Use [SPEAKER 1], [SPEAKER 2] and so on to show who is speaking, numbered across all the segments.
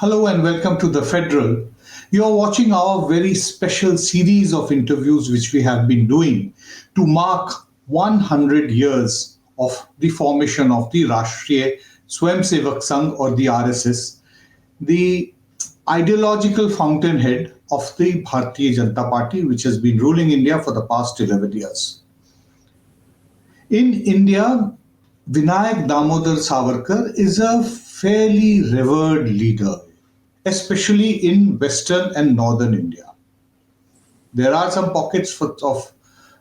[SPEAKER 1] Hello and welcome to The Federal. You are watching our very special series of interviews which we have been doing to mark 100 years of the formation of the Rashtriya Swayamsevak Sangh or the RSS, the ideological fountainhead of the Bharatiya Janata Party which has been ruling India for the past 11 years. In India, Vinayak Damodar Savarkar is a fairly revered leader, especially in Western and Northern India. There are some pockets of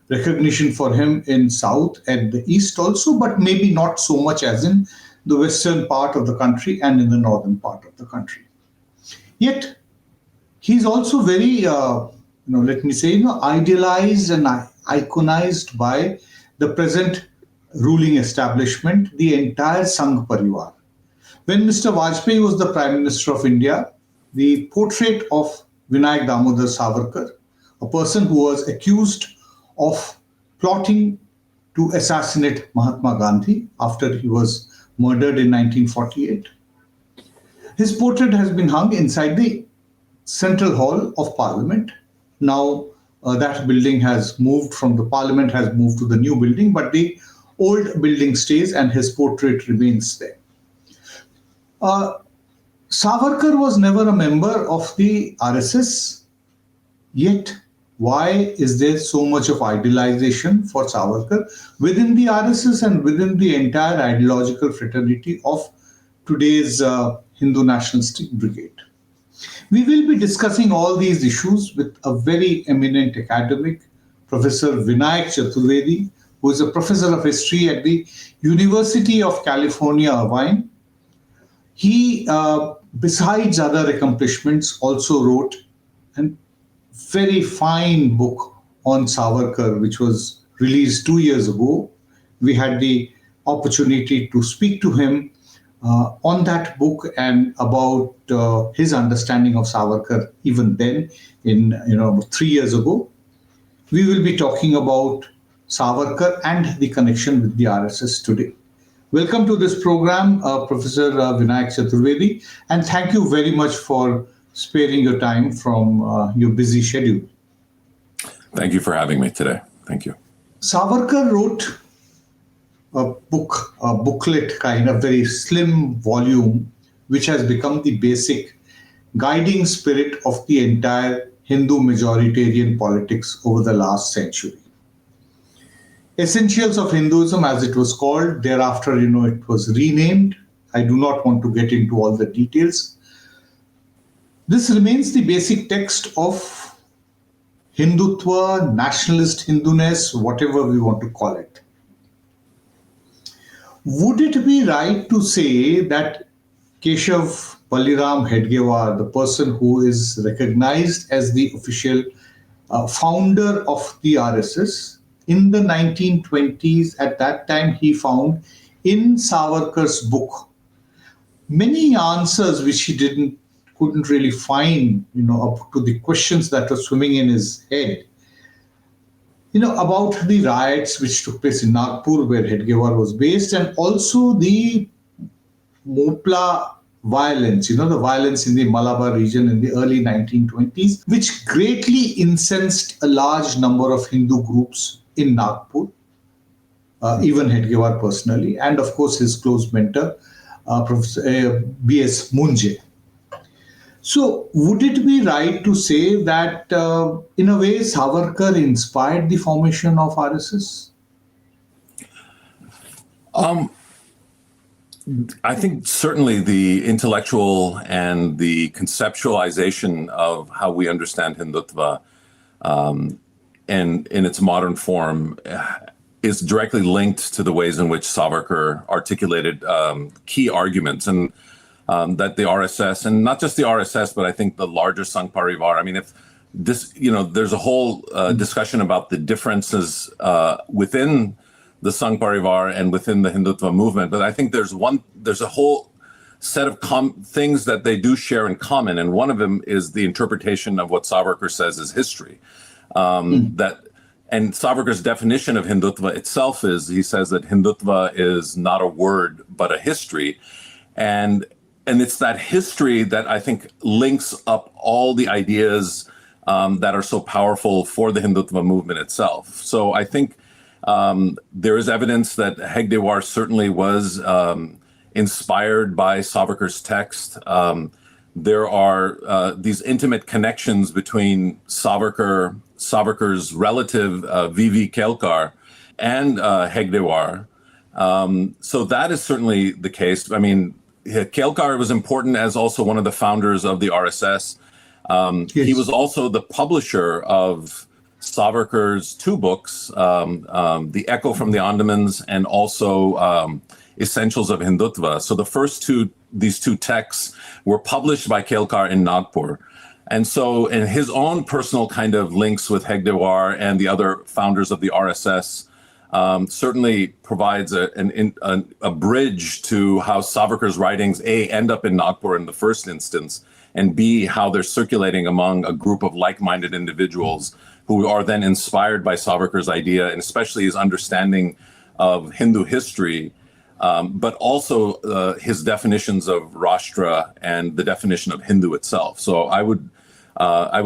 [SPEAKER 1] recognition for him in South and the East also, but maybe not so much as in the Western part of the country and in the Northern part of the country. Yet, he's also very, idealized and iconized by the present ruling establishment, the entire Sangh Parivar. When Mr. Vajpayee was the Prime Minister of India, the portrait of Vinayak Damodar Savarkar, a person who was accused of plotting to assassinate Mahatma Gandhi after he was murdered in 1948, his portrait has been hung inside the Central Hall of Parliament. Now, that building has moved from the Parliament, has moved to the new building, but the old building stays and his portrait remains there. Savarkar was never a member of the RSS, yet why is there so much of idealization for Savarkar within the RSS and within the entire ideological fraternity of today's Hindu nationalistic brigade? We will be discussing all these issues with a very eminent academic, Professor Vinayak Chaturvedi, who is a professor of history at the University of California, Irvine. He, besides other accomplishments, also wrote a very fine book on Savarkar, which was released 2 years ago. We had the opportunity to speak to him on that book and about his understanding of Savarkar even then, in 3 years ago. We will be talking about Savarkar and the connection with the RSS today. Welcome to this program, Professor Vinayak Chaturvedi, and thank you very much for sparing your time from your busy schedule.
[SPEAKER 2] Thank you for having me today. Thank you.
[SPEAKER 1] Savarkar wrote a booklet kind of very slim volume, which has become the basic guiding spirit of the entire Hindu majoritarian politics over the last century. Essentials of Hinduism, as it was called. Thereafter, it was renamed. I do not want to get into all the details. This remains the basic text of Hindutva, nationalist Hinduness, whatever we want to call it. Would it be right to say that Keshav Baliram Hedgewar, the person who is recognized as the official founder of the RSS, in the 1920s, at that time, he found in Savarkar's book many answers which he couldn't really find, up to the questions that were swimming in his head. About the riots which took place in Nagpur, where Hedgewar was based, and also the Mopla violence, the violence in the Malabar region in the early 1920s, which greatly incensed a large number of Hindu groups in Nagpur, even Hedgewar personally, and of course his close mentor, Professor B.S. Munje. So, would it be right to say that, in a way, Savarkar inspired the formation of RSS?
[SPEAKER 2] I think certainly the intellectual and the conceptualization of how we understand Hindutva and in its modern form is directly linked to the ways in which Savarkar articulated key arguments, and that the RSS, and not just the RSS, but I think the larger Sangh Parivar. I mean, if this, there's a whole discussion about the differences within the Sangh Parivar and within the Hindutva movement, but I think there's a whole set of things that they do share in common, and one of them is the interpretation of what Savarkar says is history. And Savarkar's definition of Hindutva itself is, he says that Hindutva is not a word, but a history. And it's that history that I think links up all the ideas that are so powerful for the Hindutva movement itself. So I think there is evidence that Hegdewar certainly was inspired by Savarkar's text. There are these intimate connections between Savarkar's relative V.V. Kelkar and Hegdewar. So that is certainly the case. I mean, Kelkar was important as also one of the founders of the RSS.
[SPEAKER 1] Yes.
[SPEAKER 2] He was also the publisher of Savarkar's two books, The Echo from the Andamans and also Essentials of Hindutva. So the first these two texts were published by Kelkar in Nagpur. And so in his own personal kind of links with Hegdewar and the other founders of the RSS, certainly provides a bridge to how Savarkar's writings, A, end up in Nagpur in the first instance, and B, how they're circulating among a group of like-minded individuals who are then inspired by Savarkar's idea, and especially his understanding of Hindu history, but also his definitions of Rashtra and the definition of Hindu itself. So I would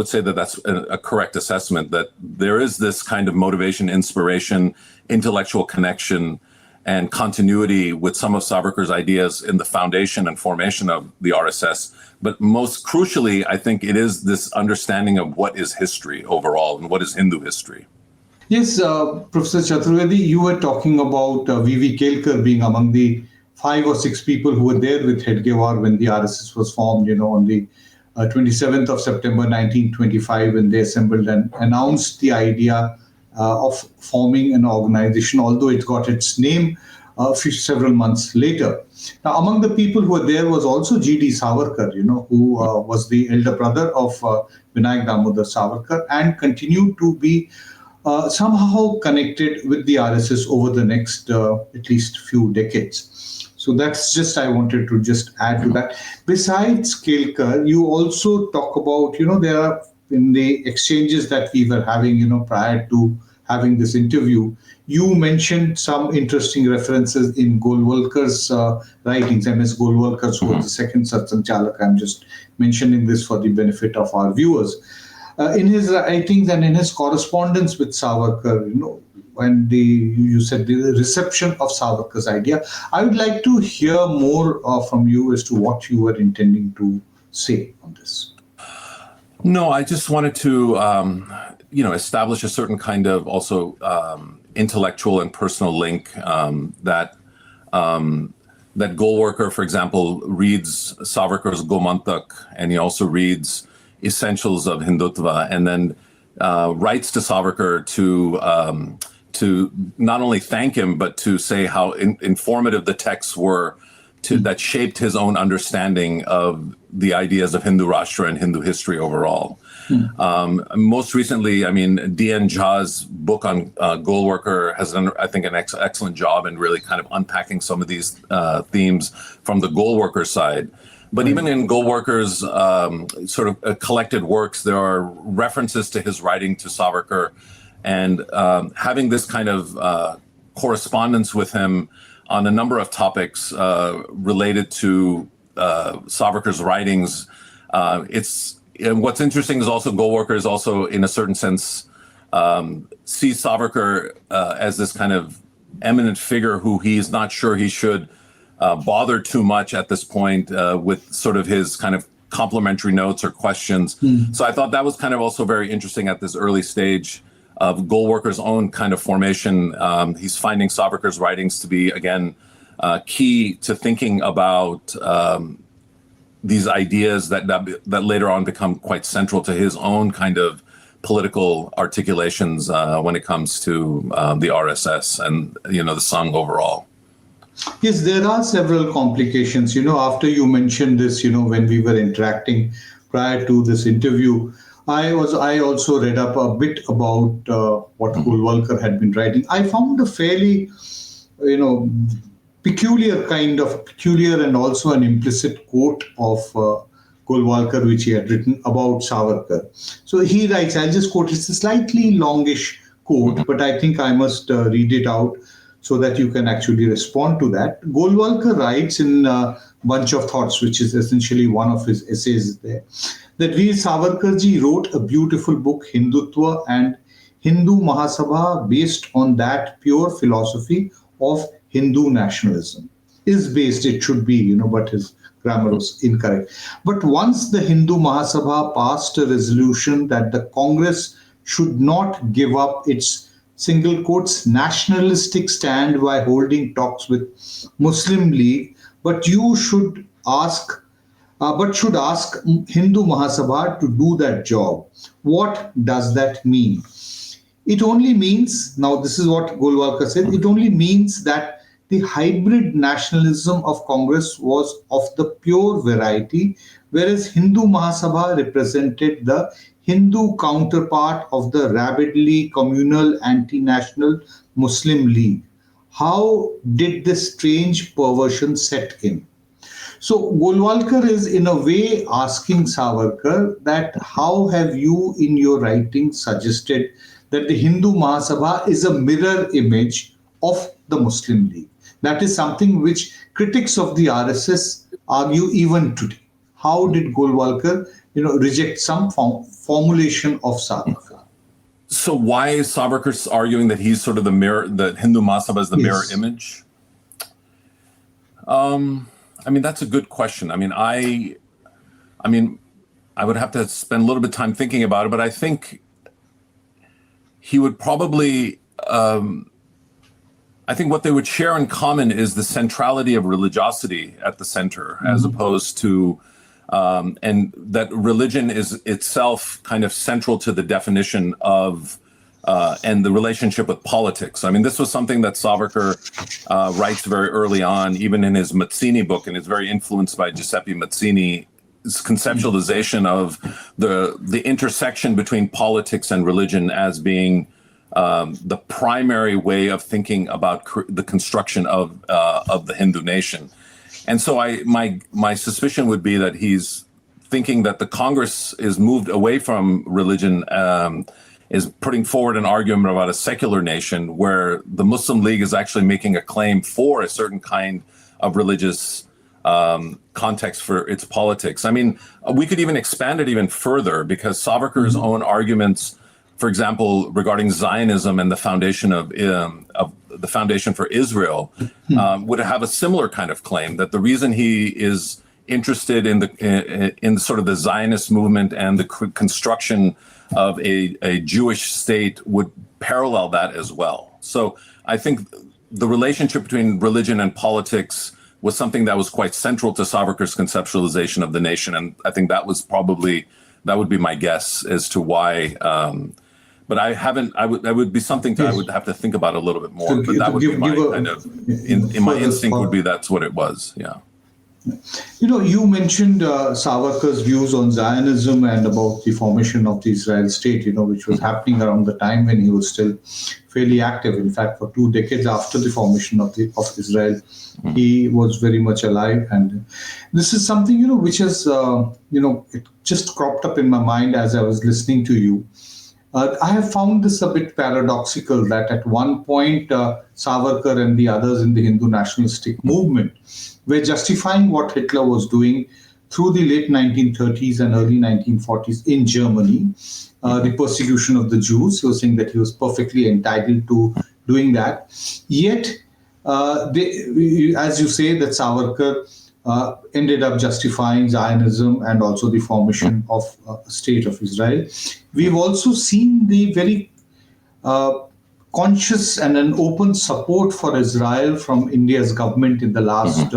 [SPEAKER 2] say that that's a correct assessment, that there is this kind of motivation, inspiration, intellectual connection, and continuity with some of Savarkar's ideas in the foundation and formation of the RSS. But most crucially, I think it is this understanding of what is history overall and what is Hindu history.
[SPEAKER 1] Yes, Professor Chaturvedi, you were talking about V.V. Kelkar being among the 5 or 6 people who were there with Hegdewar when the RSS was formed, on the 27th of September 1925, when they assembled and announced the idea of forming an organization, although it got its name several months later. Now, among the people who were there was also G.D. Savarkar, who was the elder brother of Vinayak Damodar Savarkar and continued to be somehow connected with the RSS over the next at least few decades. So that's just, I wanted to just add to that. Besides Kelkar, you also talk about, there are in the exchanges that we were having, prior to having this interview, you mentioned some interesting references in Golwalkar's writings, MS Golwalkar, who was the second Satsang Chalak. I'm just mentioning this for the benefit of our viewers. In his writings and in his correspondence with Savarkar, when you said the reception of Savarkar's idea, I would like to hear more from you as to what you were intending to say on this.
[SPEAKER 2] No, I just wanted to, establish a certain kind of also intellectual and personal link that Golwalkar, for example, reads Savarkar's Gomantak, and he also reads Essentials of Hindutva, and then writes to Savarkar to not only thank him, but to say how informative the texts were that shaped his own understanding of the ideas of Hindu Rashtra and Hindu history overall. Most recently, I mean, D.N. Jha's book on Golwalkar has done, I think, an excellent job in really kind of unpacking some of these themes from the Golwalkar side. But even in Golwalkar's sort of collected works, there are references to his writing to Savarkar, and having this kind of correspondence with him on a number of topics related to Savarkar's writings. And what's interesting is also Golwalkar is also, in a certain sense, sees Savarkar as this kind of eminent figure who he's not sure he should bother too much at this point with sort of his kind of complimentary notes or questions. So I thought that was kind of also very interesting at this early stage of Golwalkar's own kind of formation. He's finding Savarkar's writings to be, again, key to thinking about these ideas that later on become quite central to his own kind of political articulations when it comes to the RSS and, the Sangh overall.
[SPEAKER 1] Yes, there are several complications. After you mentioned this, when we were interacting prior to this interview, I also read up a bit about what Golwalkar had been writing. I found a fairly, peculiar and also an implicit quote of Golwalkar, which he had written about Savarkar. So he writes, I'll just quote, it's a slightly longish quote, but I think I must read it out so that you can actually respond to that. Golwalkar writes in bunch of thoughts, which is essentially one of his essays there, that Veer Savarkarji wrote a beautiful book, Hindutva and Hindu Mahasabha, based on that pure philosophy of Hindu nationalism. Is based, it should be, but his grammar was incorrect. But once the Hindu Mahasabha passed a resolution that the Congress should not give up its single quotes nationalistic stand by holding talks with Muslim League, but should ask Hindu Mahasabha to do that job. What does that mean? It only means, now this is what Golwalkar said, it only means that the hybrid nationalism of Congress was of the pure variety, whereas Hindu Mahasabha represented the Hindu counterpart of the rabidly communal anti-national Muslim League. How did this strange perversion set in? So Golwalkar is in a way asking Savarkar that how have you in your writing suggested that the Hindu Mahasabha is a mirror image of the Muslim League? That is something which critics of the RSS argue even today. How did Golwalkar, reject some formulation of Savarkar?
[SPEAKER 2] So why is Savarkar arguing that he's sort of the mirror, that Hindu Mahasabha is the mirror image? That's a good question. I would have to spend a little bit of time thinking about it, but I think he would probably, I think what they would share in common is the centrality of religiosity at the center, as opposed to, and that religion is itself kind of central to the definition of, and the relationship with politics. This was something that Savarkar writes very early on, even in his Mazzini book, and is very influenced by Giuseppe Mazzini's conceptualization of the intersection between politics and religion as being the primary way of thinking about the construction of the Hindu nation. And so my suspicion would be that he's thinking that the Congress is moved away from religion, is putting forward an argument about a secular nation, where the Muslim League is actually making a claim for a certain kind of religious context for its politics. We could even expand it even further, because Savarkar's own arguments, for example, regarding Zionism and the foundation of the foundation for Israel, would have a similar kind of claim, that the reason he is interested in sort of the Zionist movement and the construction of a Jewish state would parallel that as well. So I think the relationship between religion and politics was something that was quite central to Savarkar's conceptualization of the nation, and I think that would be my guess as to why. But I haven't. That would be something I would have to think about a little bit more. But that would be my kind of. In my instinct would be that's what it was. Yeah.
[SPEAKER 1] You mentioned Savarkar's views on Zionism and about the formation of the Israel state, which was happening around the time when he was still fairly active. In fact, for 2 decades after the formation of Israel, he was very much alive. And this is something, which has, it just cropped up in my mind as I was listening to you. I have found this a bit paradoxical that at one point, Savarkar and the others in the Hindu nationalistic movement were justifying what Hitler was doing through the late 1930s and early 1940s in Germany, the persecution of the Jews. He was saying that he was perfectly entitled to doing that. Yet, as you say, that Savarkar ended up justifying Zionism and also the formation of a state of Israel. We've also seen the very conscious and an open support for Israel from India's government in the last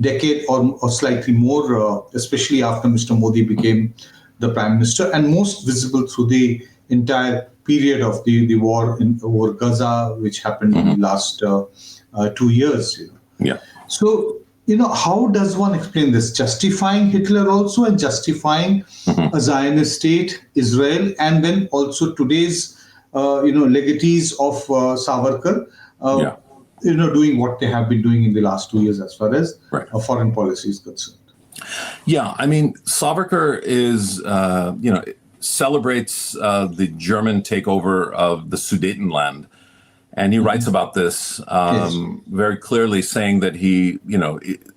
[SPEAKER 1] decade or slightly more, especially after Mr. Modi became the Prime Minister, and most visible through the entire period of the war over Gaza, which happened in the last 2 years.
[SPEAKER 2] Yeah.
[SPEAKER 1] So, how does one explain this? Justifying Hitler also, and justifying a Zionist state, Israel, and then also today's, legatees of Savarkar, doing what they have been doing in the last 2 years as far as foreign policy is concerned.
[SPEAKER 2] Yeah, Savarkar is, celebrates the German takeover of the Sudetenland. And he writes about this very clearly, saying that he,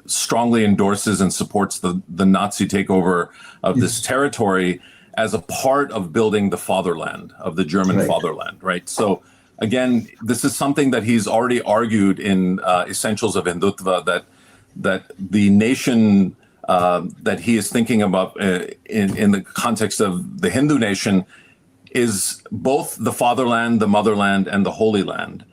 [SPEAKER 2] strongly endorses and supports the Nazi takeover of this territory as a part of building the fatherland, of the German fatherland, right? So again, this is something that he's already argued in Essentials of Hindutva, that the nation that he is thinking about in the context of the Hindu nation is both the fatherland, the motherland, and the Holy Land.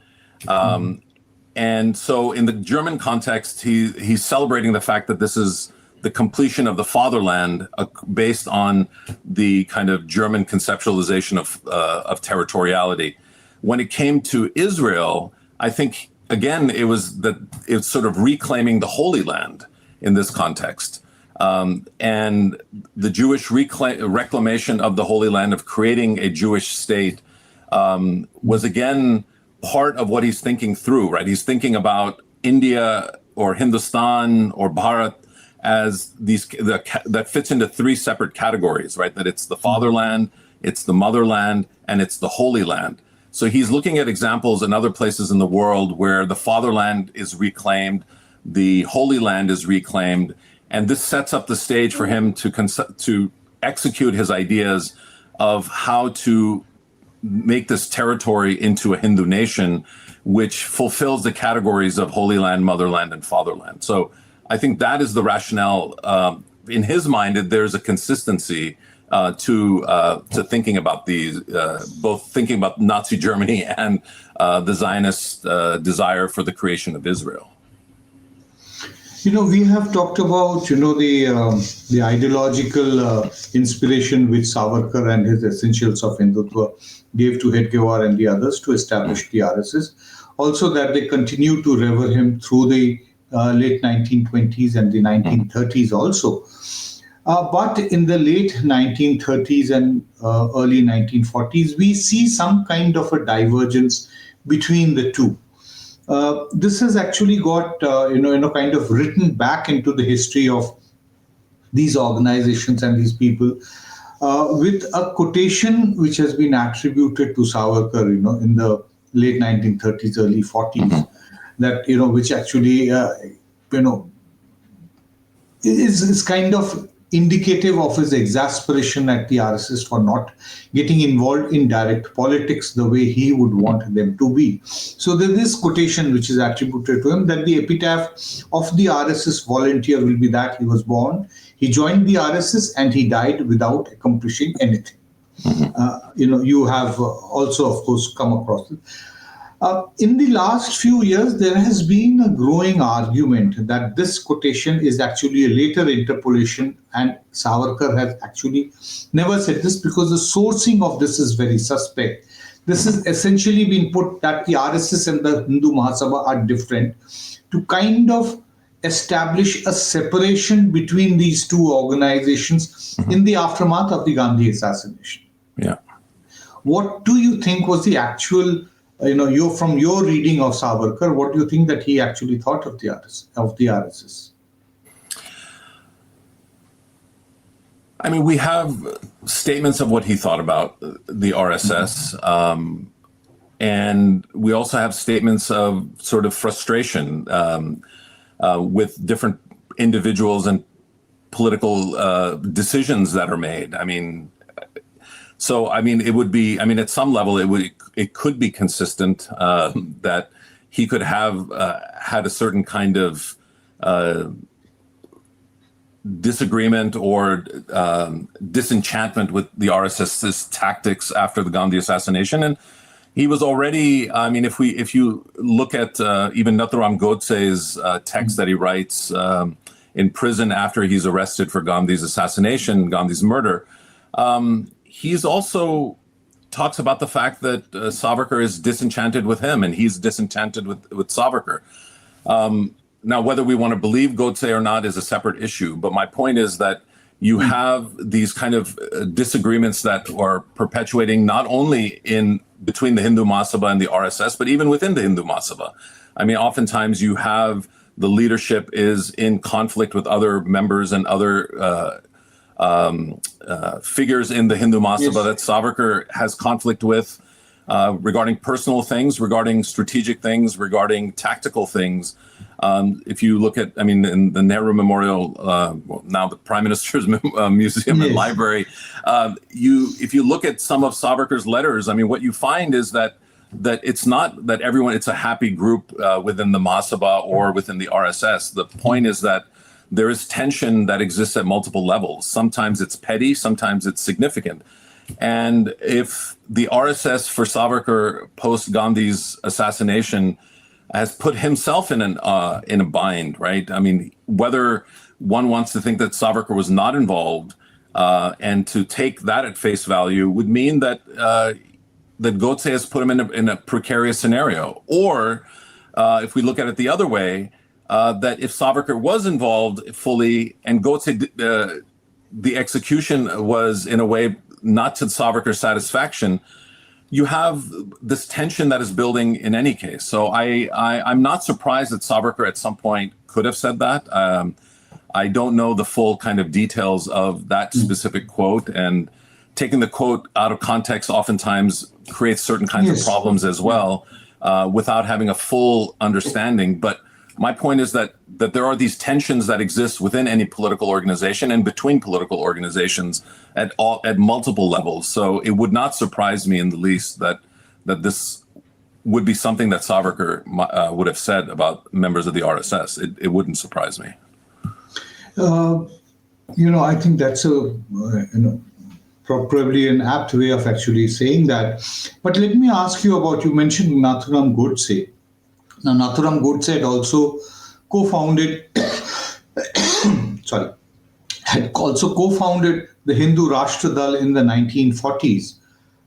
[SPEAKER 2] And so in the German context, he's celebrating the fact that this is the completion of the fatherland based on the kind of German conceptualization of territoriality. When it came to Israel, I think, again, it's sort of reclaiming the Holy Land in this context. And the Jewish reclamation of the Holy Land, of creating a Jewish state, was again part of what he's thinking through, right? He's thinking about India or Hindustan or Bharat as that fits into three separate categories, right? That it's the fatherland, it's the motherland, and it's the Holy Land. So he's looking at examples in other places in the world where the fatherland is reclaimed, the Holy Land is reclaimed, and this sets up the stage for him to execute his ideas of how to make this territory into a Hindu nation, which fulfills the categories of Holy Land, Motherland, and Fatherland. So I think that is the rationale. In his mind, there's a consistency to thinking about these, both thinking about Nazi Germany and the Zionist desire for the creation of Israel.
[SPEAKER 1] We have talked about, the ideological inspiration which Savarkar and his Essentials of Hindutva gave to Hedgewar and the others to establish the RSS. Also that they continue to revere him through the late 1920s and the 1930s also. But in the late 1930s and early 1940s, we see some kind of a divergence between the two. This has actually got, kind of written back into the history of these organizations and these people with a quotation which has been attributed to Savarkar, in the late 1930s, early 40s, that, which actually, is kind of indicative of his exasperation at the RSS for not getting involved in direct politics the way he would want them to be. So there's this quotation which is attributed to him, that the epitaph of the RSS volunteer will be that he was born, he joined the RSS, and he died without accomplishing anything. You have also, of course, come across it. In the last few years, there has been a growing argument that this quotation is actually a later interpolation, and Savarkar has actually never said this because the sourcing of this is very suspect. This has essentially been put that the RSS and the Hindu Mahasabha are different to kind of establish a separation between these two organizations in the aftermath of the Gandhi assassination.
[SPEAKER 2] Yeah.
[SPEAKER 1] What do you think was the actual, from your reading of Savarkar, what do you think that he actually thought of the RSS?
[SPEAKER 2] I mean, we have statements of what he thought about the RSS, and we also have statements of sort of frustration with different individuals and political decisions that are made. It would be, at some level, it could be consistent that he could have had a certain kind of disagreement or disenchantment with the RSS's tactics after the Gandhi assassination. And he was already, if you look at even Nathuram Godse's text that he writes in prison after he's arrested for Gandhi's assassination, Gandhi's murder, he's also talks about the fact that Savarkar is disenchanted with him and he's disenchanted with Savarkar. Now, whether we want to believe Godse or not is a separate issue. But my point is that you have these kind of disagreements that are perpetuating not only between the Hindu Mahasabha and the RSS, but even within the Hindu Mahasabha. Oftentimes you have the leadership is in conflict with other members and other figures in the Hindu Mahasabha that Savarkar has conflict with. regarding personal things, regarding strategic things, regarding tactical things. If you look at, I mean, in the Nehru Memorial, well, now the Prime Minister's Museum and Library, if you look at some of Savarkar's letters, I mean, what you find is that it's not that everyone, it's a happy group within the Mahasabha or within the RSS. The point is that there is tension that exists at multiple levels. Sometimes it's petty, sometimes it's significant. And if the RSS for Savarkar post-Gandhi's assassination has put himself in a bind, right? I mean, whether one wants to think that Savarkar was not involved and to take that at face value would mean that that Godse has put him in a precarious scenario. Or if we look at it the other way, that if Savarkar was involved fully and Godse, the execution was in a way not to Savarkar's satisfaction, you have this tension that is building in any case. So I'm not surprised that Savarkar at some point could have said that. I don't know the full kind of details of that specific quote, and taking the quote out of context oftentimes creates certain kinds of problems as well, without having a full understanding. But my point is that there are these tensions that exist within any political organization and between political organizations at multiple levels. So it would not surprise me in the least that this would be something that Savarkar would have said about members of the RSS. It wouldn't surprise me.
[SPEAKER 1] I think that's probably an apt way of actually saying that. But let me ask you about, you mentioned Nathuram Godse. Now, Nathuram Godse had also co-founded, had also co-founded the Hindu Rashtra Dal in the 1940s.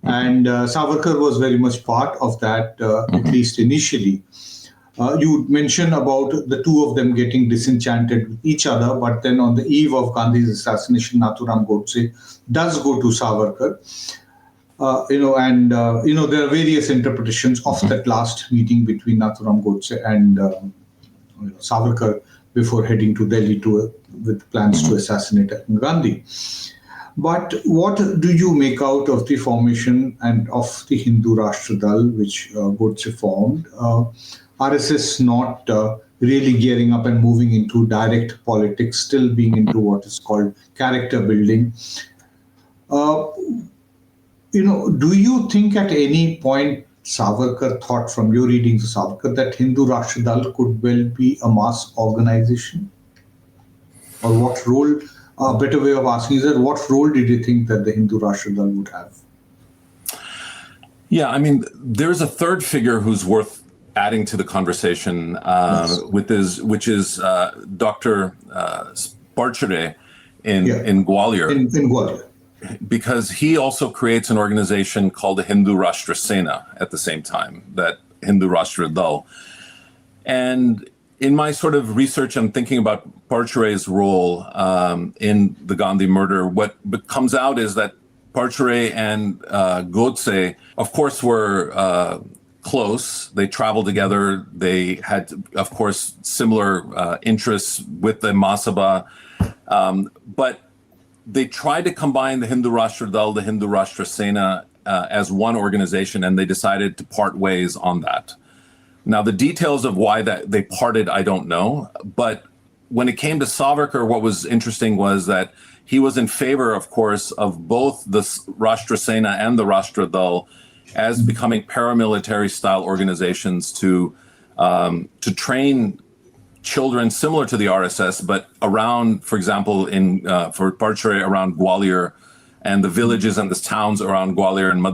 [SPEAKER 1] And Savarkar was very much part of that, at least initially. You mentioned about the two of them getting disenchanted with each other, but then on the eve of Gandhi's assassination, Nathuram Godse does go to Savarkar. There are various interpretations of that last meeting between Nathuram Godse and Savarkar before heading to Delhi with plans to assassinate Gandhi. But what do you make out of the formation and of the Hindu Rashtra Dal, which Godse formed? RSS not really gearing up and moving into direct politics, still being into what is called character building. Do you think at any point Savarkar thought, from your readings of Savarkar, that Hindu Rashtra Dal could well be a mass organization? Or what role, a better way of asking is that, what role did you think that the Hindu Rashtra Dal would have?
[SPEAKER 2] Yeah, I mean, there's a third figure who's worth adding to the conversation, which is Dr. Parchere in Gwalior. In Gwalior. Because he also creates an organization called the Hindu Rashtra Sena at the same time, that Hindu Rashtra Dal. And in my sort of research, I'm thinking about Parchere's role in the Gandhi murder. What comes out is that Parchere and Godse, of course, were close. They traveled together. They had, of course, similar interests with the Mahasabha. But they tried to combine the Hindu Rashtra Dal, the Hindu Rashtra Sena as one organization, and they decided to part ways on that. Now, the details of why that they parted, I don't know. But when it came to Savarkar, what was interesting was that he was in favor, of course, of both the Rashtra Sena and the Rashtra Dal as becoming paramilitary style organizations to train children similar to the RSS, but around, for example, for Parchere, around Gwalior and the villages and the towns around Gwalior and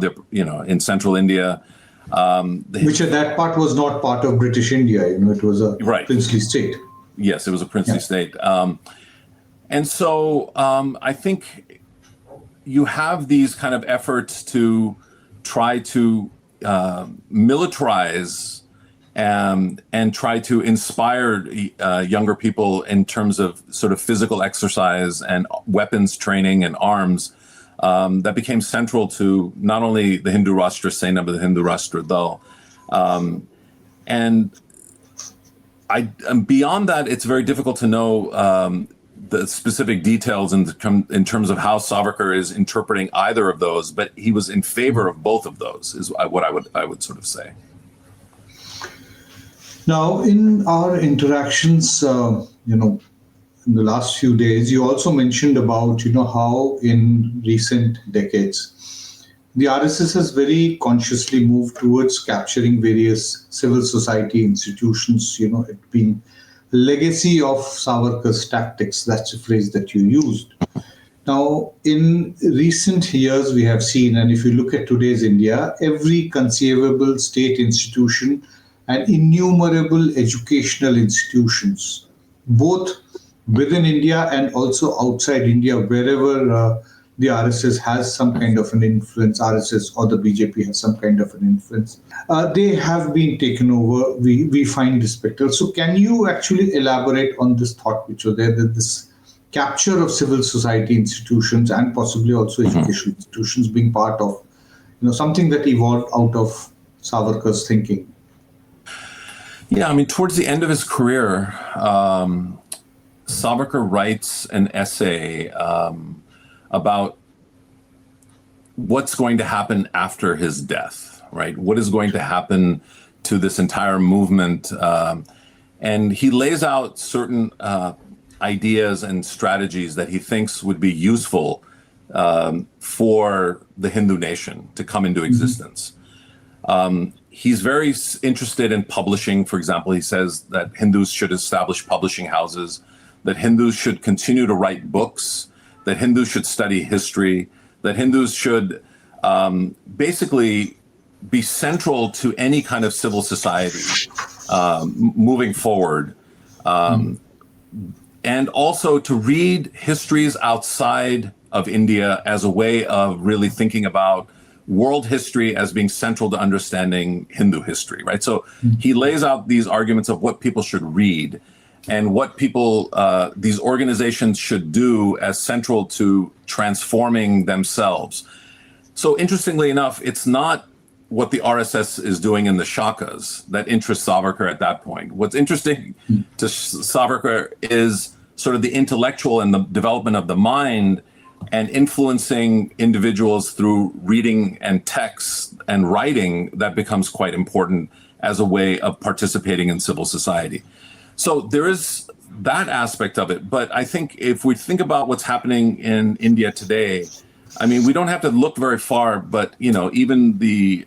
[SPEAKER 2] in central India.
[SPEAKER 1] Which at that part was not part of British India, it was a princely state.
[SPEAKER 2] Yes, it was a princely state. And so I think you have these kind of efforts to try to militarize and try to inspire younger people in terms of sort of physical exercise and weapons training and arms that became central to not only the Hindu Rashtra Sena, but the Hindu Rashtra Dal. And beyond that, it's very difficult to know the specific details in terms of how Savarkar is interpreting either of those, but he was in favor of both of those, is what I would sort of say.
[SPEAKER 1] Now, in our interactions, in the last few days, you also mentioned about, how in recent decades, the RSS has very consciously moved towards capturing various civil society institutions, it being legacy of Savarkar's tactics. That's a phrase that you used. Now, in recent years, we have seen, and if you look at today's India, every conceivable state institution and innumerable educational institutions, both within India and also outside India, wherever the RSS has some kind of an influence, RSS or the BJP has some kind of an influence, they have been taken over. We find this spectral. So can you actually elaborate on this thought which was there, that this capture of civil society institutions and possibly also educational institutions being part of something that evolved out of Savarkar's thinking?
[SPEAKER 2] Yeah, I mean, towards the end of his career, Savarkar writes an essay about what's going to happen after his death, right? What is going to happen to this entire movement? And he lays out certain ideas and strategies that he thinks would be useful for the Hindu nation to come into existence. He's very interested in publishing. For example, he says that Hindus should establish publishing houses, that Hindus should continue to write books, that Hindus should study history, that Hindus should basically be central to any kind of civil society moving forward. And also to read histories outside of India as a way of really thinking about world history as being central to understanding Hindu history, right? So he lays out these arguments of what people should read and what people, these organizations should do as central to transforming themselves. So interestingly enough, it's not what the RSS is doing in the Shakas that interests Savarkar at that point. What's interesting to Savarkar is sort of the intellectual and the development of the mind and influencing individuals through reading and text and writing that becomes quite important as a way of participating in civil society. So there is that aspect of it. But I think if we think about what's happening in India today, I mean, we don't have to look very far, but even the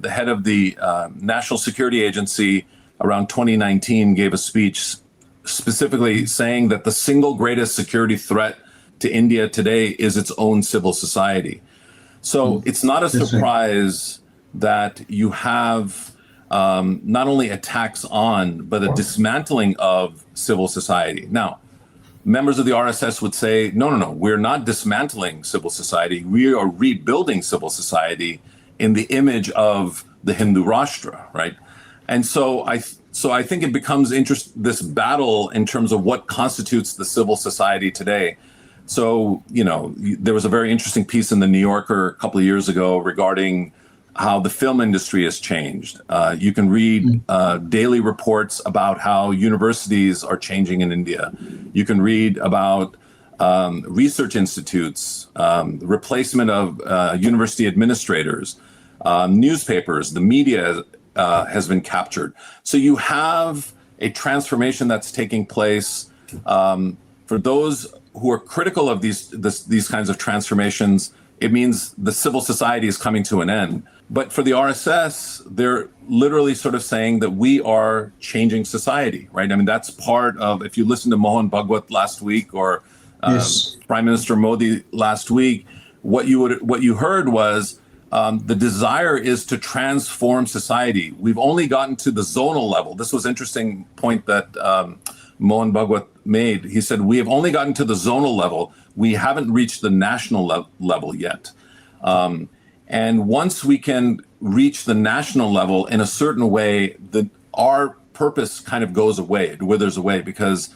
[SPEAKER 2] head of the National Security Agency around 2019 gave a speech specifically saying that the single greatest security threat to India today is its own civil society. So it's not a surprise that you have not only attacks on, but a dismantling of civil society. Now, members of the RSS would say, no, we're not dismantling civil society. We are rebuilding civil society in the image of the Hindu Rashtra, right? And so I think it becomes this battle in terms of what constitutes the civil society today. So, there was a very interesting piece in the New Yorker a couple of years ago regarding how the film industry has changed. You can read daily reports about how universities are changing in India. You can read about research institutes, replacement of university administrators, newspapers, the media has been captured. So you have a transformation that's taking place. For those who are critical of these kinds of transformations, it means the civil society is coming to an end. But for the RSS, they're literally sort of saying that we are changing society, right? I mean, that's part of, if you listen to Mohan Bhagwat last week or Prime Minister Modi last week, what you heard was the desire is to transform society. We've only gotten to the zonal level. This was an interesting point that Mohan Bhagwat made. He said, we have only gotten to the zonal level. We haven't reached the national level yet. And once we can reach the national level in a certain way, our purpose kind of goes away, it withers away, because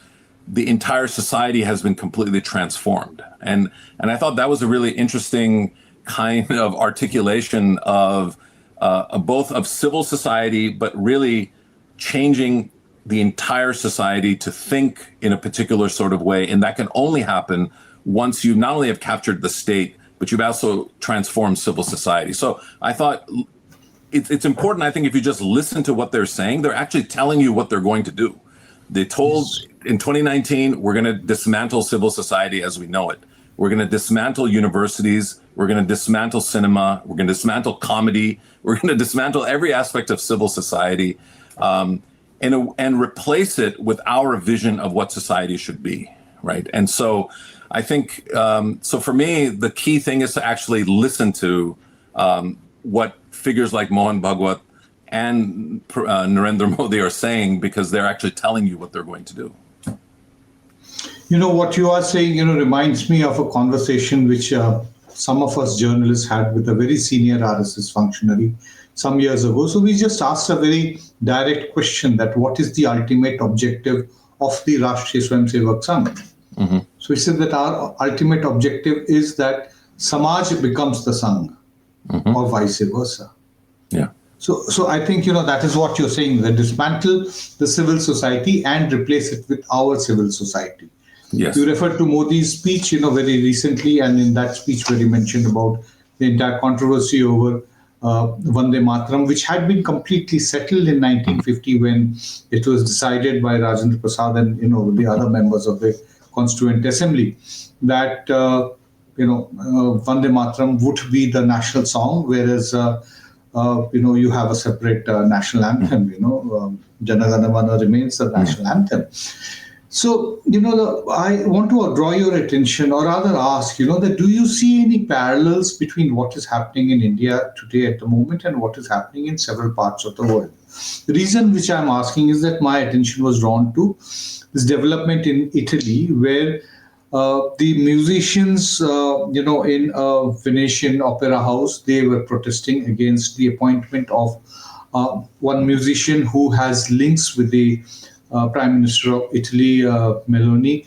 [SPEAKER 2] the entire society has been completely transformed. And I thought that was a really interesting kind of articulation of both of civil society, but really changing the entire society to think in a particular sort of way. And that can only happen once you not only have captured the state, but you've also transformed civil society. So I thought it's important, I think, if you just listen to what they're saying, they're actually telling you what they're going to do. They told in 2019, we're going to dismantle civil society as we know it. We're going to dismantle universities. We're going to dismantle cinema. We're going to dismantle comedy. We're going to dismantle every aspect of civil society and replace it with our vision of what society should be, right? And so I think, so for me, the key thing is to actually listen to what figures like Mohan Bhagwat and Narendra Modi are saying, because they're actually telling you what they're going to do.
[SPEAKER 1] You know, what you are saying, reminds me of a conversation which some of us journalists had with a very senior RSS functionary some years ago. So we just asked a very direct question that what is the ultimate objective of the Rashtriya Swayamsevak Sangh? Mm-hmm. So he said that our ultimate objective is that Samaj becomes the Sangh, mm-hmm. or vice versa.
[SPEAKER 2] Yeah.
[SPEAKER 1] So I think, that is what you're saying, that dismantle the civil society and replace it with our civil society.
[SPEAKER 2] Yes.
[SPEAKER 1] You referred to Modi's speech, very recently, and in that speech where he mentioned about the entire controversy over Vande Mataram, which had been completely settled in 1950 when it was decided by Rajendra Prasad and, the other members of the Constituent Assembly that, Vande Mataram would be the national song, whereas you have a separate national anthem, Jana Gana Mana remains the national anthem. So, I want to draw your attention, or rather ask, that do you see any parallels between what is happening in India today at the moment and what is happening in several parts of the world? The reason which I'm asking is that my attention was drawn to this development in Italy, where the musicians, in a Venetian opera house, they were protesting against the appointment of one musician who has links with the Prime Minister of Italy, Meloni,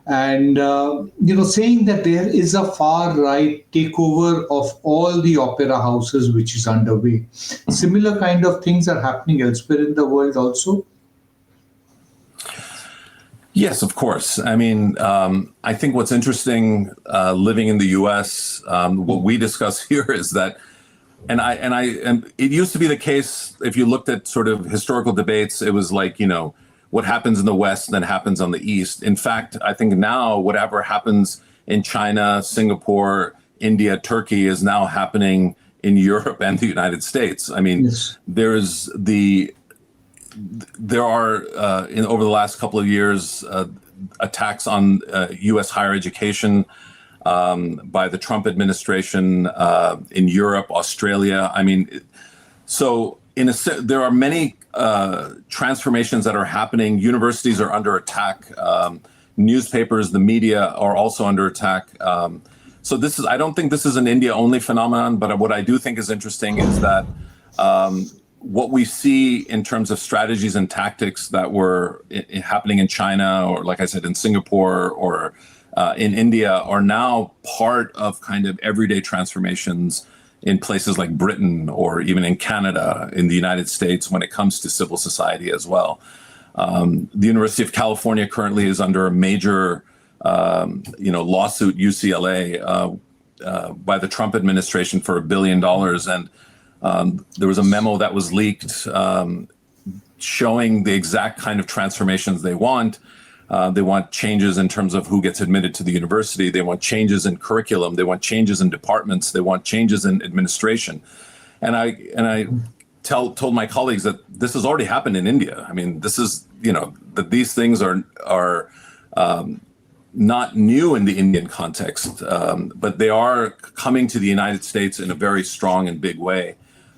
[SPEAKER 1] and, saying that there is a far-right takeover of all the opera houses which is underway. Similar kind of things are happening elsewhere in the world also?
[SPEAKER 2] Yes, of course. I mean, I think what's interesting living in the U.S., what we discuss here is that, and it used to be the case, if you looked at sort of historical debates, it was like, what happens in the West then happens on the East. In fact, I think now whatever happens in China, Singapore, India, Turkey is now happening in Europe and the United States. I mean, yes. There are over the last couple of years attacks on U.S. higher education by the Trump administration in Europe, Australia. I mean, so there are many transformations that are happening. Universities are under attack. Newspapers, the media are also under attack. So I don't think this is an India-only phenomenon, but what I do think is interesting is that what we see in terms of strategies and tactics that were happening in China, or like I said, in Singapore or in India, are now part of kind of everyday transformations in places like Britain or even in Canada, in the United States, when it comes to civil society as well. The University of California currently is under a major, lawsuit, UCLA, by the Trump administration for $1 billion. And there was a memo that was leaked showing the exact kind of transformations they want. They want changes in terms of who gets admitted to the university. They want changes in curriculum. They want changes in departments. They want changes in administration. And I told my colleagues that this has already happened in India. I mean, this is, that these things are not new in the Indian context, but they are coming to the United States in a very strong and big way.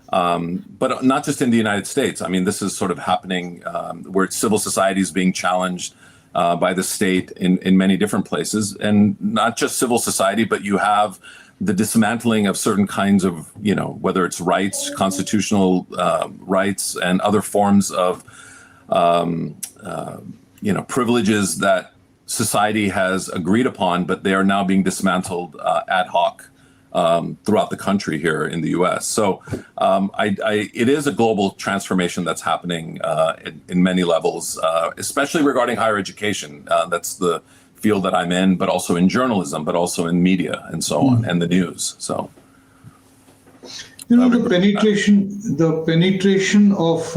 [SPEAKER 2] But not just in the United States. I mean, this is sort of happening where civil society is being challenged by the state in many different places, and not just civil society, but you have the dismantling of certain kinds of, whether it's rights, constitutional rights, and other forms of, privileges that society has agreed upon, but they are now being dismantled ad hoc throughout the country here in the U.S. So it is a global transformation that's happening in many levels, especially regarding higher education. That's the field that I'm in, but also in journalism, but also in media and so on, and the news. So,
[SPEAKER 1] the penetration of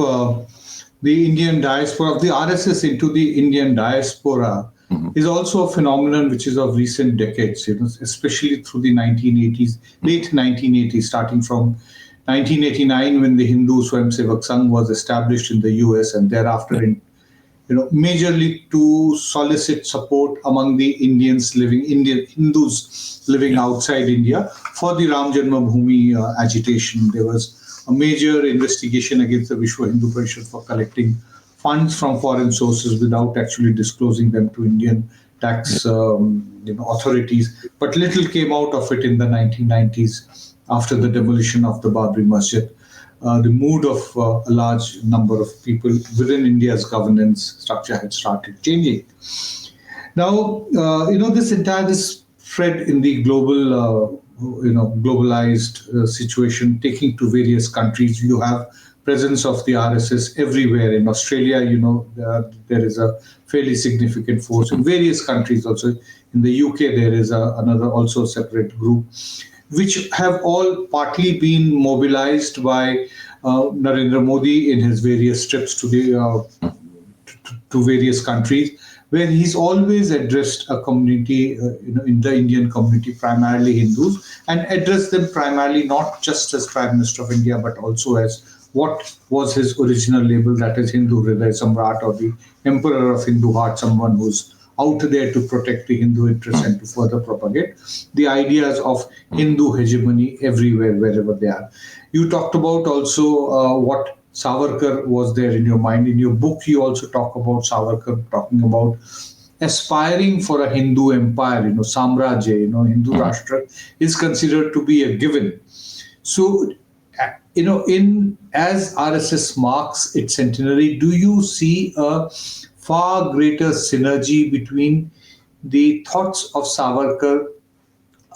[SPEAKER 1] the Indian diaspora, of the RSS into the Indian diaspora, is also a phenomenon which is of recent decades, especially through the 1980s, late 1980s, starting from 1989 when the Hindu Sangh was established in the US, and thereafter in majorly to solicit support among the Hindus living outside India for the Ram Janmabhoomi agitation. There was a major investigation against the Vishwa Hindu Parishad for collecting funds from foreign sources without actually disclosing them to Indian tax authorities. But little came out of it in the 1990s after the demolition of the Babri Masjid. The mood of a large number of people within India's governance structure had started changing. Now, this spread in the globalized situation, taking to various countries. You have presence of the RSS everywhere. In Australia, there is a fairly significant force. In various countries also. In the UK, there is another also separate group, which have all partly been mobilized by Narendra Modi in his various trips to various countries, where he's always addressed a community, in the Indian community, primarily Hindus, and addressed them primarily not just as Prime Minister of India, but also as what was his original label, that is Hindu Hriday Samrat, or the Emperor of Hindu Heart, someone who's out there to protect the Hindu interests and to further propagate the ideas of Hindu hegemony everywhere, wherever they are. You talked about also what Savarkar was there in your mind. In your book, you also talk about Savarkar talking about aspiring for a Hindu empire, Samrajya, Hindu Rashtra is considered to be a given. So, as RSS marks its centenary, do you see a far greater synergy between the thoughts of Savarkar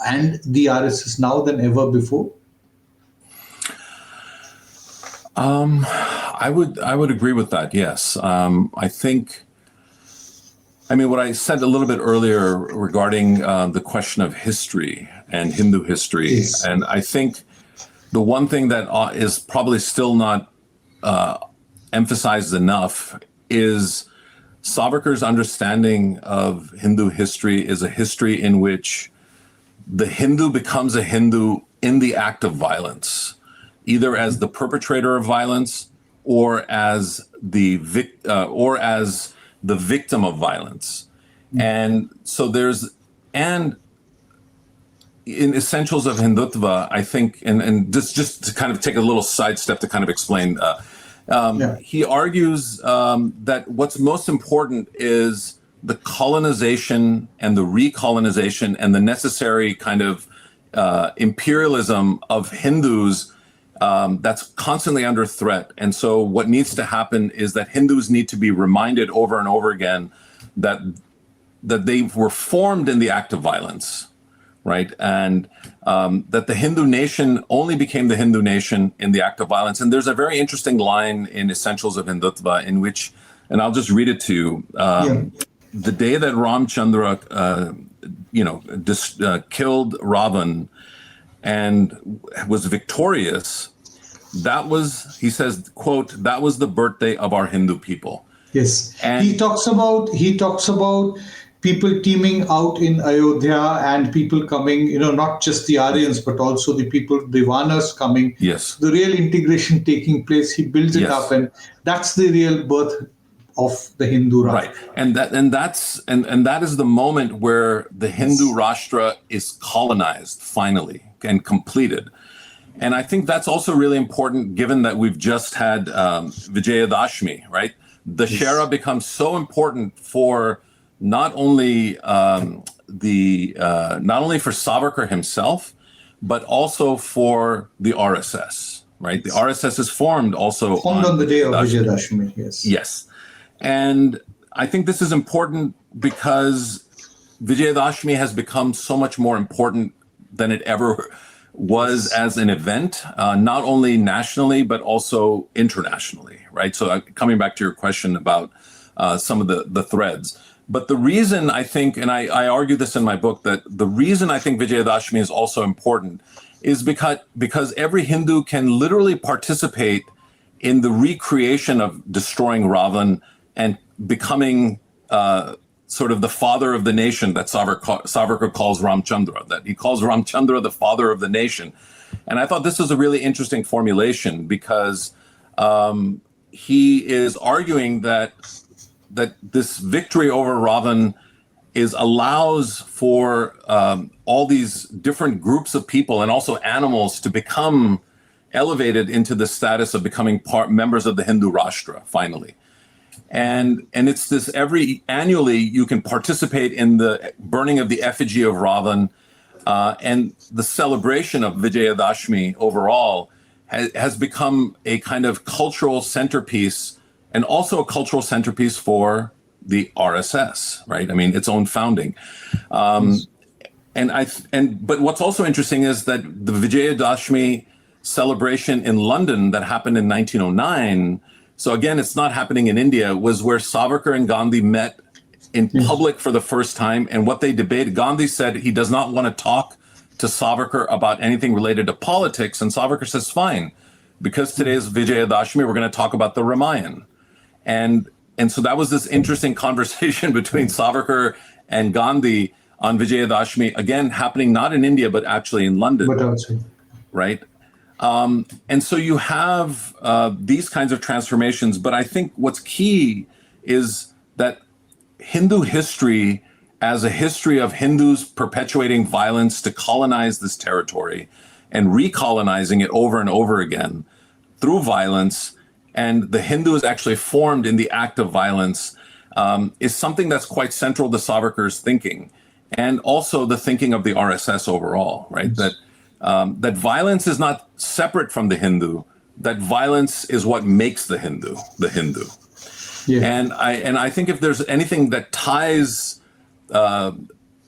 [SPEAKER 1] and the RSS now than ever before?
[SPEAKER 2] I would agree with that. Yes. I think, what I said a little bit earlier regarding the question of history and Hindu history,
[SPEAKER 1] yes.
[SPEAKER 2] And I think the one thing that is probably still not emphasized enough is Savarkar's understanding of Hindu history is a history in which the Hindu becomes a Hindu in the act of violence, either as the perpetrator of violence or as the victim of violence. And so and in Essentials of Hindutva, I think, and just to kind of take a little sidestep to kind of explain, he argues that what's most important is the colonization and the recolonization and the necessary kind of imperialism of Hindus that's constantly under threat. And so what needs to happen is that Hindus need to be reminded over and over again that they were formed in the act of violence, right? And that the Hindu nation only became the Hindu nation in the act of violence. And there's a very interesting line in Essentials of Hindutva in which, and I'll just read it to you, the day that Ramchandra, killed Ravan and was victorious, that was, he says, quote, that was the birthday of our Hindu people.
[SPEAKER 1] Yes.
[SPEAKER 2] And
[SPEAKER 1] he talks about people teeming out in Ayodhya and people coming, not just the Aryans, but also the people, the Vanas coming.
[SPEAKER 2] Yes.
[SPEAKER 1] The real integration taking place. He builds it up, and that's the real birth of the Hindu Rashtra.
[SPEAKER 2] Right. And that is the moment where the Hindu Rashtra is colonized finally and completed. And I think that's also really important given that we've just had Vijayadashmi, right? The Shera becomes so important for not only for Savarkar himself, but also for the RSS, right? The RSS is formed on
[SPEAKER 1] the day of Vijayadashmi, yes.
[SPEAKER 2] Yes. And I think this is important because Vijayadashmi has become so much more important than it ever was as an event, not only nationally, but also internationally, right? So coming back to your question about some of the threads. But the reason I think, and I argue this in my book, that the reason I think Vijayadashmi is also important is because every Hindu can literally participate in the recreation of destroying Ravan and becoming sort of the father of the nation that Savarkar calls Ramchandra, that he calls Ramchandra the father of the nation. And I thought this was a really interesting formulation because he is arguing that this victory over Ravan allows for all these different groups of people and also animals to become elevated into the status of becoming members of the Hindu Rashtra, finally. And it's this annually you can participate in the burning of the effigy of Ravan, and the celebration of Vijayadashmi overall has become a kind of cultural centerpiece, and also a cultural centerpiece for the RSS, right? I mean, its own founding. But what's also interesting is that the Vijayadashmi celebration in London that happened in 1909, so again, it's not happening in India, was where Savarkar and Gandhi met in public for the first time. And what they debated, Gandhi said he does not want to talk to Savarkar about anything related to politics. And Savarkar says, fine, because today is Vijayadashmi, we're going to talk about the Ramayana. And so that was this interesting conversation between Savarkar and Gandhi on Vijayadashmi, again, happening not in India, but actually in London.
[SPEAKER 1] But also.
[SPEAKER 2] Right? And so you have these kinds of transformations. But I think what's key is that Hindu history, as a history of Hindus perpetuating violence to colonize this territory and recolonizing it over and over again through violence, and the Hindu is actually formed in the act of violence, is something that's quite central to Savarkar's thinking, and also the thinking of the RSS overall, right?
[SPEAKER 1] Yes.
[SPEAKER 2] That violence is not separate from the Hindu, that violence is what makes the Hindu the Hindu.
[SPEAKER 1] Yeah.
[SPEAKER 2] And I think if there's anything that ties the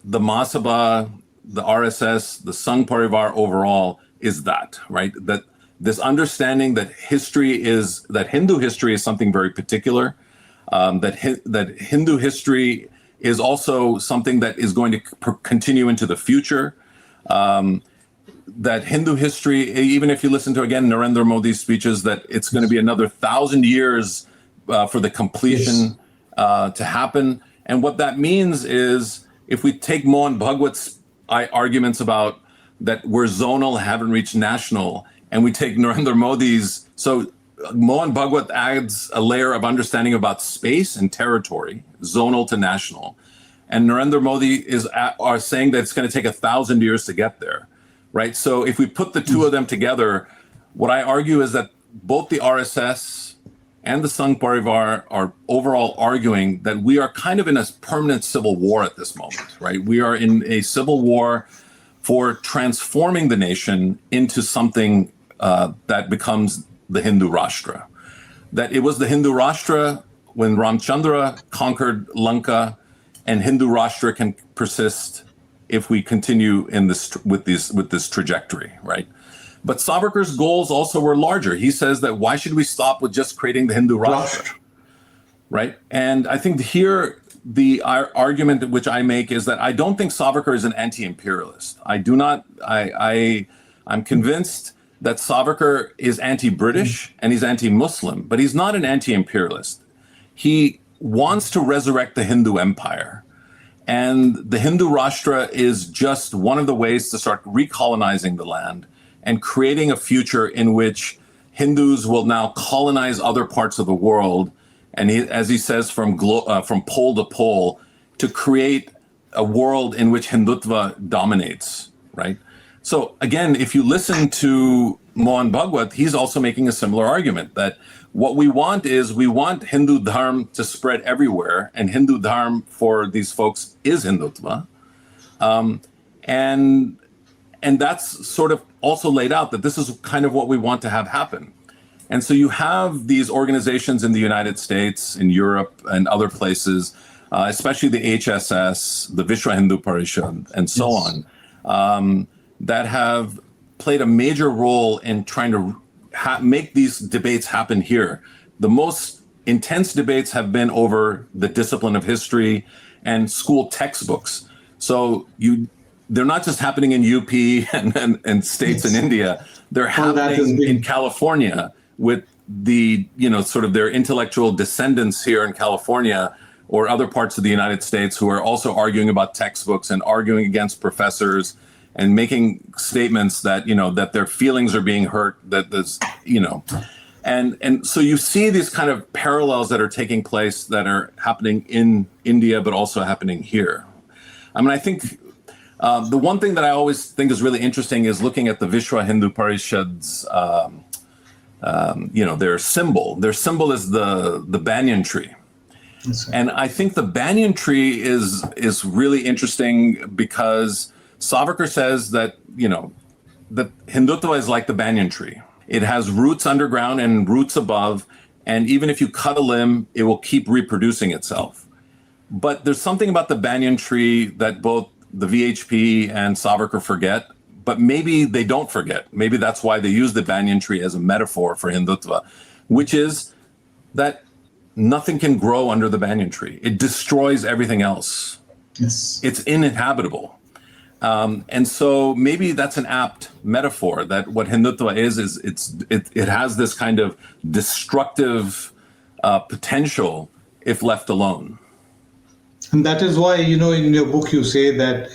[SPEAKER 2] Mahasabha, the RSS, the Sangh Parivar overall, is that, right? That this understanding that Hindu history is something very particular, that Hindu history is also something that is going to continue into the future, that Hindu history, even if you listen to, again, Narendra Modi's speeches, that it's going to be another 1,000 years for the completion to happen. And what that means is, if we take Mohan Bhagwat's arguments about that we're zonal, haven't reached national, and we take Narendra Modi's, so Mohan Bhagwat adds a layer of understanding about space and territory, zonal to national. And Narendra Modi are saying that it's going to take 1,000 years to get there, right? So if we put the two of them together, what I argue is that both the RSS and the Sangh Parivar are overall arguing that we are kind of in a permanent civil war at this moment, right? We are in a civil war for transforming the nation into something that becomes the Hindu Rashtra. That it was the Hindu Rashtra when Ramchandra conquered Lanka, and Hindu Rashtra can persist if we continue in this with this trajectory, right? But Savarkar's goals also were larger. He says that why should we stop with just creating the Hindu Rashtra, right? And I think here the argument which I make is that I don't think Savarkar is an anti-imperialist. I'm convinced that Savarkar is anti-British and he's anti-Muslim, but he's not an anti-imperialist. He wants to resurrect the Hindu empire. And the Hindu Rashtra is just one of the ways to start recolonizing the land and creating a future in which Hindus will now colonize other parts of the world. And as he says, from pole to pole, to create a world in which Hindutva dominates, right? So again, if you listen to Mohan Bhagwat, he's also making a similar argument that what we want Hindu Dharma to spread everywhere, and Hindu Dharma for these folks is Hindutva. And that's sort of also laid out that this is kind of what we want to have happen. And so you have these organizations in the United States, in Europe, and other places, especially the HSS, the Vishwa Hindu Parishad, and so on, that have played a major role in trying to make these debates happen here. The most intense debates have been over the discipline of history and school textbooks. So they're not just happening in UP and states in India. They're happening in California with the, sort of their intellectual descendants here in California or other parts of the United States who are also arguing about textbooks and arguing against professors and making statements that, that their feelings are being hurt, that there's, and so you see these kind of parallels that are taking place that are happening in India, but also happening here. I mean, I think the one thing that I always think is really interesting is looking at the Vishwa Hindu Parishad's, their symbol. Their symbol is the banyan tree. And I think the banyan tree is really interesting because Savarkar says that, that Hindutva is like the banyan tree. It has roots underground and roots above, and even if you cut a limb, it will keep reproducing itself. But there's something about the banyan tree that both the VHP and Savarkar forget, but maybe they don't forget. Maybe that's why they use the banyan tree as a metaphor for Hindutva, which is that nothing can grow under the banyan tree. It destroys everything else.
[SPEAKER 1] Yes.
[SPEAKER 2] It's uninhabitable. And so maybe that's an apt metaphor that what Hindutva is it has this kind of destructive potential if left alone.
[SPEAKER 1] And that is why, in your book, you say that,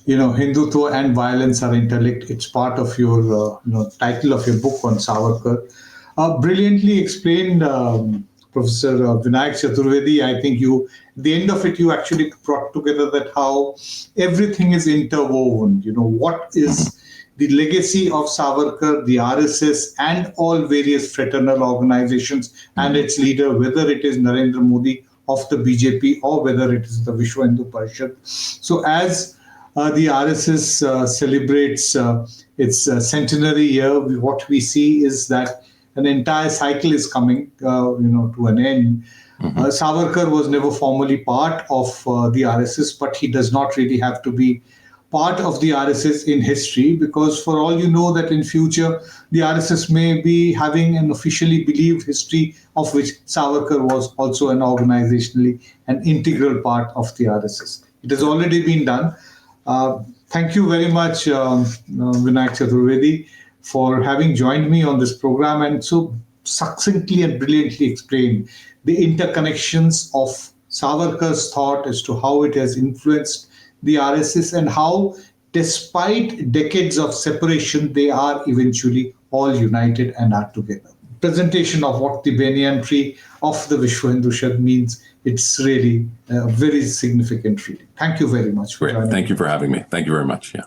[SPEAKER 1] Hindutva and violence are interlinked. It's part of your, title of your book on Savarkar. Brilliantly explained, Professor Vinayak Chaturvedi. I think at the end of it, you actually brought together that how everything is interwoven. What is the legacy of Savarkar, the RSS, and all various fraternal organizations and its leader, whether it is Narendra Modi of the BJP or whether it is the Vishwa Hindu Parishad. So as the RSS celebrates its centenary year, what we see is that an entire cycle is coming, to an end. Savarkar was never formally part of the RSS, but he does not really have to be part of the RSS in history, because for all you know that in future, the RSS may be having an officially believed history of which Savarkar was also an organizationally an integral part of the RSS. It has already been done. Thank you very much, Vinayak Chaturvedi, for having joined me on this program and so succinctly and brilliantly explained the interconnections of Savarkar's thought as to how it has influenced the RSS and how, despite decades of separation, they are eventually all united and are together. Presentation of what the banyan tree of the Vishwa Hindu Parishad means, it's really a very significant reading. Thank you very much for joining me.
[SPEAKER 2] Thank you for having me. Thank you very much. Yeah.